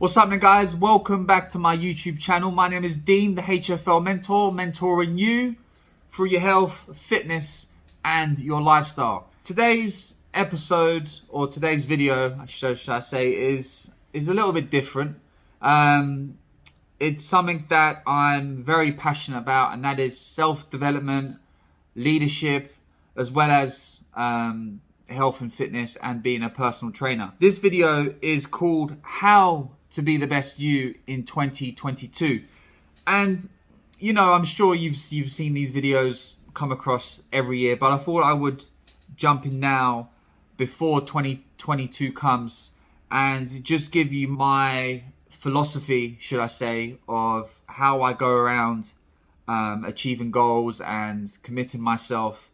What's happening, guys? Welcome back to my YouTube channel. My name is Dean, the HFL Mentor, mentoring you through your health, fitness, and your lifestyle. Today's episode, or today's video, should I say, is a little bit different. It's something that I'm very passionate about, and that is self-development, leadership, as well as health and fitness and being a personal trainer. This video is called How to Be the Best You in 2022. And you know, I'm sure you've seen these videos come across every year, but I thought I would jump in now before 2022 comes and just give you my philosophy, should I say, of how I go around achieving goals and committing myself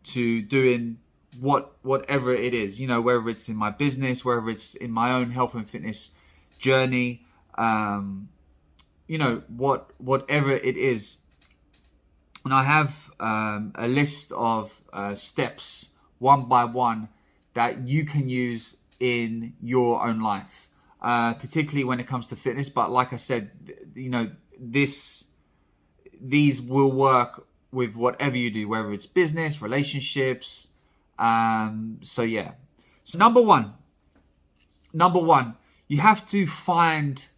to doing whatever it is, you know, whether it's in my business, whether it's in my own health and fitness journey, you know, whatever it is. And I have a list of steps, one by one, that you can use in your own life, particularly when it comes to fitness. But like I said, you know, these will work with whatever you do, whether it's business, relationships. So yeah. So number one, you have to find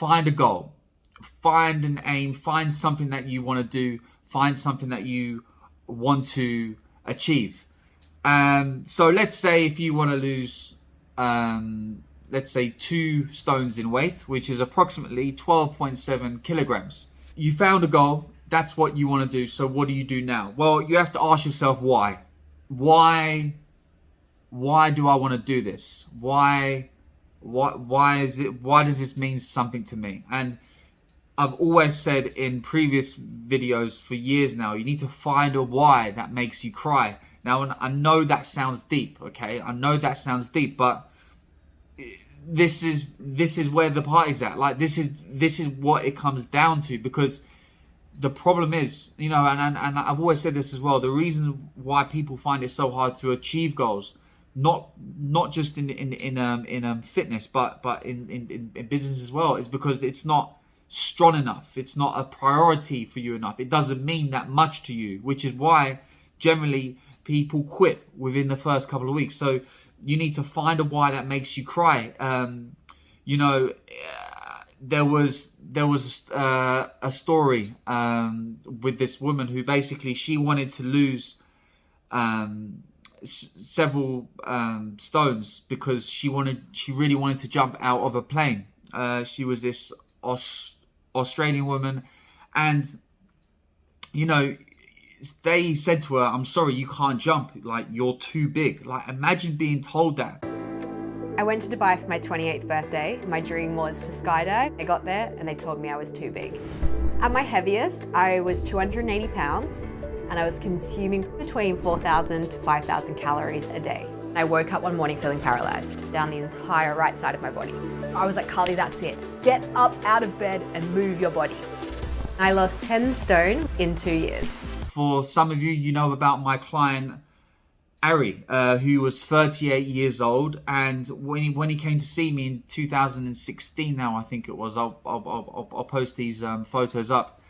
a goal, find an aim, find something that you want to do, find something that you want to achieve. So let's say if you want to lose, let's say 2 stones in weight, which is approximately 12.7 kilograms. You found a goal. That's what you want to do. So what do you do now? Well, you have to ask yourself why. Why do I want to do this? Why does this mean something to me? And I've always said in previous videos for years now, you need to find a why that makes you cry. Now, I know that sounds deep, okay? I know that sounds deep, but this is where the party's at. Like, this is what it comes down to, because the problem is, you know, and I've always said this as well, the reason why people find it so hard to achieve goals, not just in fitness, but in business as well, is because it's not strong enough. It's not a priority for you enough. It doesn't mean that much to you, which is why generally people quit within the first couple of weeks. So you need to find a why that makes you cry. You know, there was a story with this woman who basically, she wanted to lose several stones because she really wanted to jump out of a plane. She was this Australian woman, and you know, they said to her, "I'm sorry, you can't jump. Like, you're too big." Like, imagine being told that. I went to Dubai for my 28th birthday. My dream was to skydive. I got there and they told me I was too big. At my heaviest, I was 280 pounds and I was consuming between 4,000 to 5,000 calories a day. I woke up one morning feeling paralyzed down the entire right side of my body. I was like, Carly, that's it. Get up out of bed and move your body. I lost 10 stone in 2 years. For some of you, you know about my client, Ari, who was 38 years old, and when he came to see me in 2016, now I think it was, I'll post these photos up.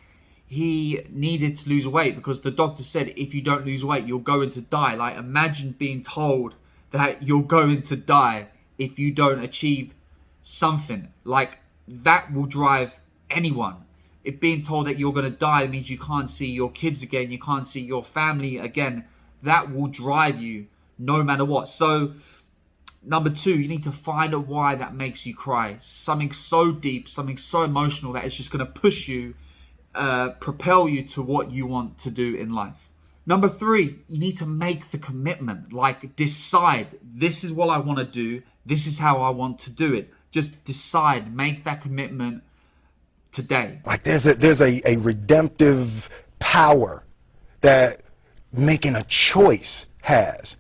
He needed to lose weight because the doctor said, if you don't lose weight, you're going to die. Like, imagine being told that you're going to die if you don't achieve something. Like, that will drive anyone. If being told that you're going to die means you can't see your kids again, you can't see your family again, that will drive you no matter what. So number 2, you need to find a why that makes you cry. Something so deep, something so emotional that it's just going to push you, propel you to what you want to do in life. Number 3, you need to make the commitment. Like, decide, this is what I want to do. This is how I want to do it. Just decide, make that commitment today. Like, there's a redemptive power that making a choice has,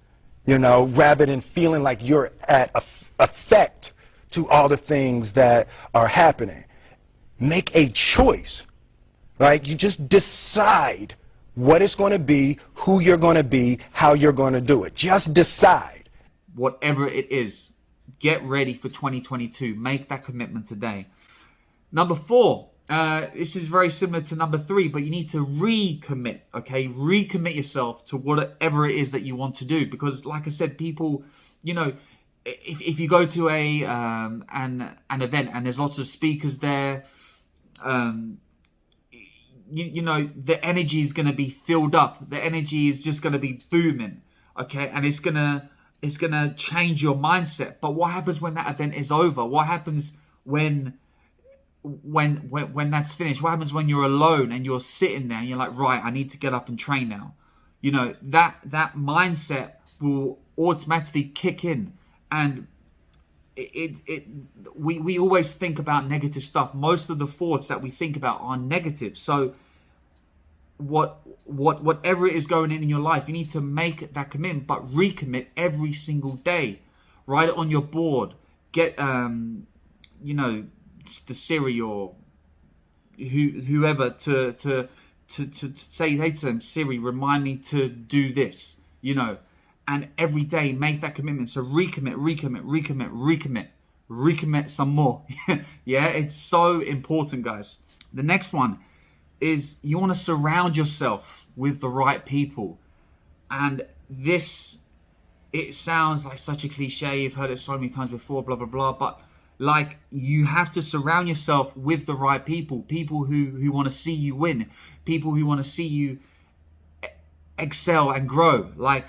you know, rather than feeling like you're at effect to all the things that are happening. Make a choice, right? You just decide what it's going to be, who you're going to be, how you're going to do it. Just decide. Whatever it is, get ready for 2022. Make that commitment today. Number 4, this is very similar to number 3, but you need to recommit, okay? Recommit yourself to whatever it is that you want to do. Because like I said, people, you know, if you go to an event and there's lots of speakers there, you know, the energy is going to be filled up. The energy is just going to be booming, okay? And it's gonna change your mindset. But what happens when that event is over? What happens when that's finished? What happens when you're alone and you're sitting there and you're like, right, I need to get up and train now? You know, that mindset will automatically kick in. And we always think about negative stuff. Most of the thoughts that we think about are negative. So whatever it is going in your life, you need to make that commitment, but recommit every single day. Write it on your board. Get you know, the Siri or whoever to say, hey to them, Siri, remind me to do this, you know. And every day make that commitment. So recommit some more. Yeah, it's so important, guys. The next one is you want to surround yourself with the right people. And this, it sounds like such a cliche. You've heard it so many times before, blah, blah, blah. But like, you have to surround yourself with the right people. People who want to see you win. People who want to see you excel and grow. Like,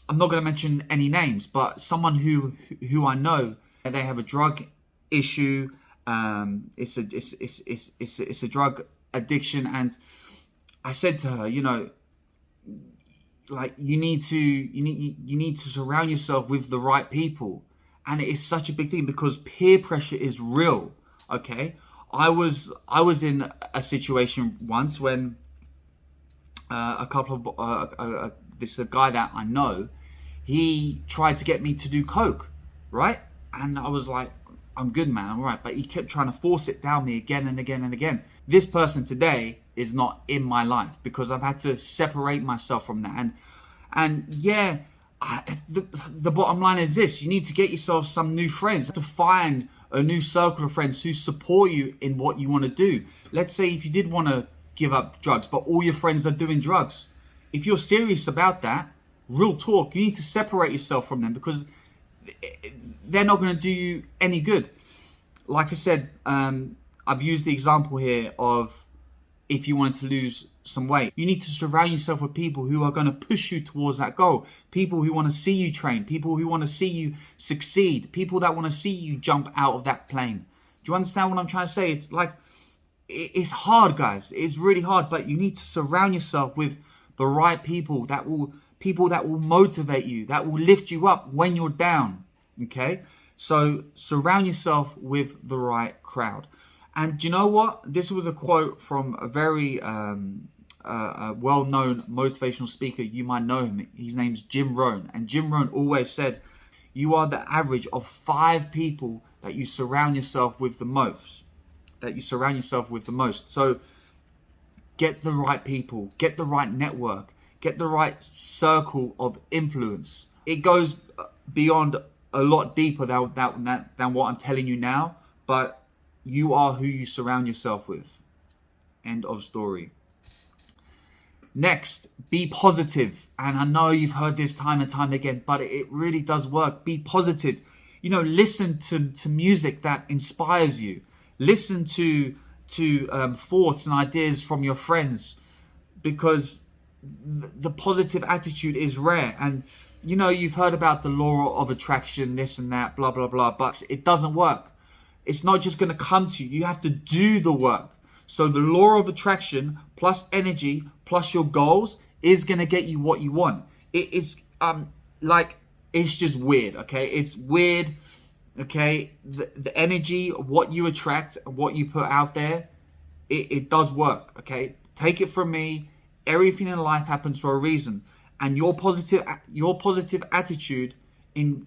I'm not going to mention any names, but someone who I know, they have a drug issue. It's a drug addiction, and I said to her, you know, like you need to surround yourself with the right people, and it is such a big thing because peer pressure is real. Okay, I was in a situation once when a couple of this guy that I know, he tried to get me to do coke, right? And I was like, I'm good, man, I'm all right. But he kept trying to force it down me again and again and again. This person today is not in my life because I've had to separate myself from that. And yeah, the bottom line is this: you need to get yourself some new friends, to find a new circle of friends who support you in what you want to do. Let's say if you did want to give up drugs, but all your friends are doing drugs. If you're serious about that, real talk, you need to separate yourself from them because they're not going to do you any good. Like I said, I've used the example here of if you wanted to lose some weight, you need to surround yourself with people who are going to push you towards that goal. People who want to see you train, people who want to see you succeed, people that want to see you jump out of that plane. Do you understand what I'm trying to say? It's like, it's hard, guys. It's really hard, but you need to surround yourself with the right people that will motivate you, that will lift you up when you're down. Okay, so surround yourself with the right crowd. And do you know what? This was a quote from a very well-known motivational speaker. You might know him. His name's Jim Rohn, and Jim Rohn always said, "You are the average of 5 people that you surround yourself with the most." So get the right people, get the right network, get the right circle of influence. It goes beyond a lot deeper than what I'm telling you now, but you are who you surround yourself with. End of story. Next, be positive. And I know you've heard this time and time again, but it really does work. Be positive. You know, listen to music that inspires you. Listen to thoughts and ideas from your friends, because the positive attitude is rare. And you know, you've heard about the law of attraction, this and that, blah, blah, blah, but it doesn't work. It's not just going to come to you. You have to do the work. So the law of attraction plus energy plus your goals is going to get you what you want. It is like, it's just weird, okay? It's weird, okay? The energy, what you attract, what you put out there, it does work, okay? Take it from me. Everything in life happens for a reason. And your positive attitude in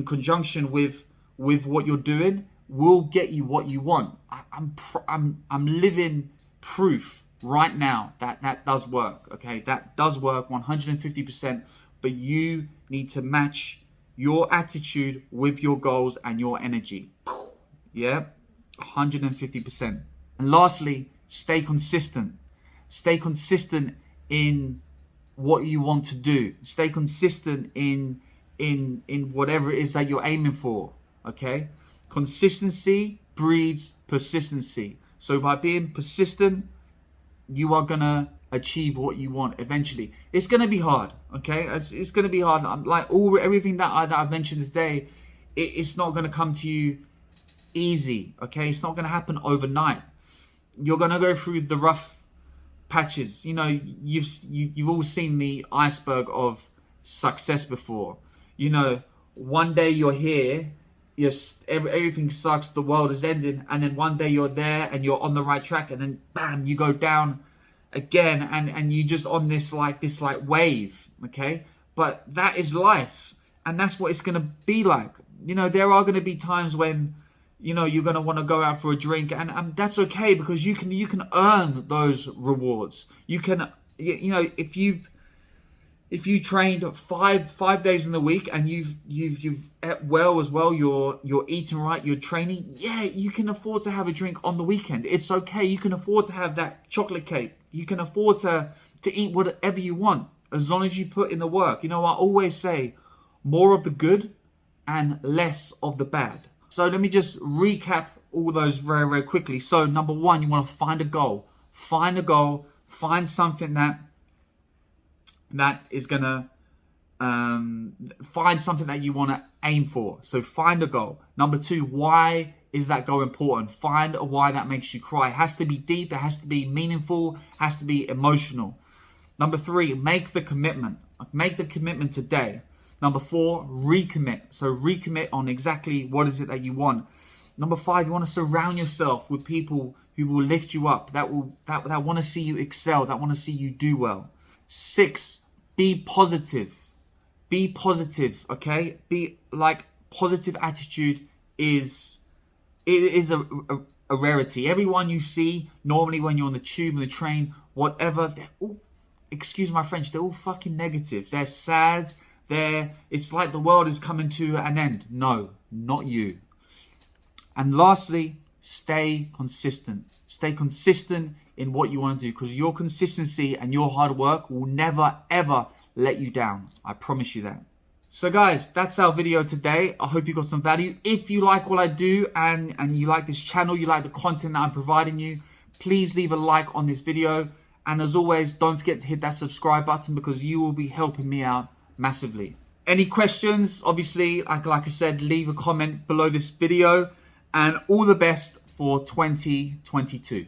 conjunction with what you're doing will get you what you want. I'm living proof right now that does work. Okay, that does work 150%. But you need to match your attitude with your goals and your energy. Yeah, 150%. And lastly, stay consistent. Stay consistent in what you want to do. Stay consistent in whatever it is that you're aiming for. Okay? Consistency breeds persistency. So by being persistent, you are gonna achieve what you want eventually. It's gonna be hard, okay? It's gonna be hard. Like everything that I've mentioned today, it's not gonna come to you easy, okay? It's not gonna happen overnight. You're gonna go through the rough patches. You know, you've all seen the iceberg of success before. You know, one day you're here, everything sucks, the world is ending, and then one day you're there and you're on the right track, and then bam, you go down again, and you just on this wave, okay? But that is life, and that's what it's gonna be like. You know, there are gonna be times when, you know, you're gonna want to go out for a drink, and that's okay, because you can earn those rewards. You can, you know, if you trained five days in the week and you've ate well as well, you're eating right, you're training, yeah, you can afford to have a drink on the weekend. It's okay. You can afford to have that chocolate cake. You can afford to eat whatever you want, as long as you put in the work. You know, I always say more of the good and less of the bad. So let me just recap all those very, very quickly. So number one, you want to find a goal. Find a goal. Find something that is gonna find something that you want to aim for. So find a goal. Number two, why is that goal important? Find a why that makes you cry. It has to be deep, it has to be meaningful, it has to be emotional. Number three, make the commitment. Make the commitment today. Number four, recommit. So recommit on exactly what is it that you want. Number five, you want to surround yourself with people who will lift you up, that want to see you excel, that want to see you do well. 6, be positive. Be positive, okay? Be like, positive attitude is a rarity. Everyone you see normally when you're on the tube, on the train, whatever, they're all, excuse my French, they're all fucking negative. They're sad. It's like the world is coming to an end. No, not you. And lastly, stay consistent. Stay consistent in what you want to do, because your consistency and your hard work will never, ever let you down. I promise you that. So guys, that's our video today. I hope you got some value. If you like what I do and you like this channel, you like the content that I'm providing you, please leave a like on this video. And as always, don't forget to hit that subscribe button, because you will be helping me out massively. Any questions, obviously, like I said, leave a comment below this video. And all the best for 2022.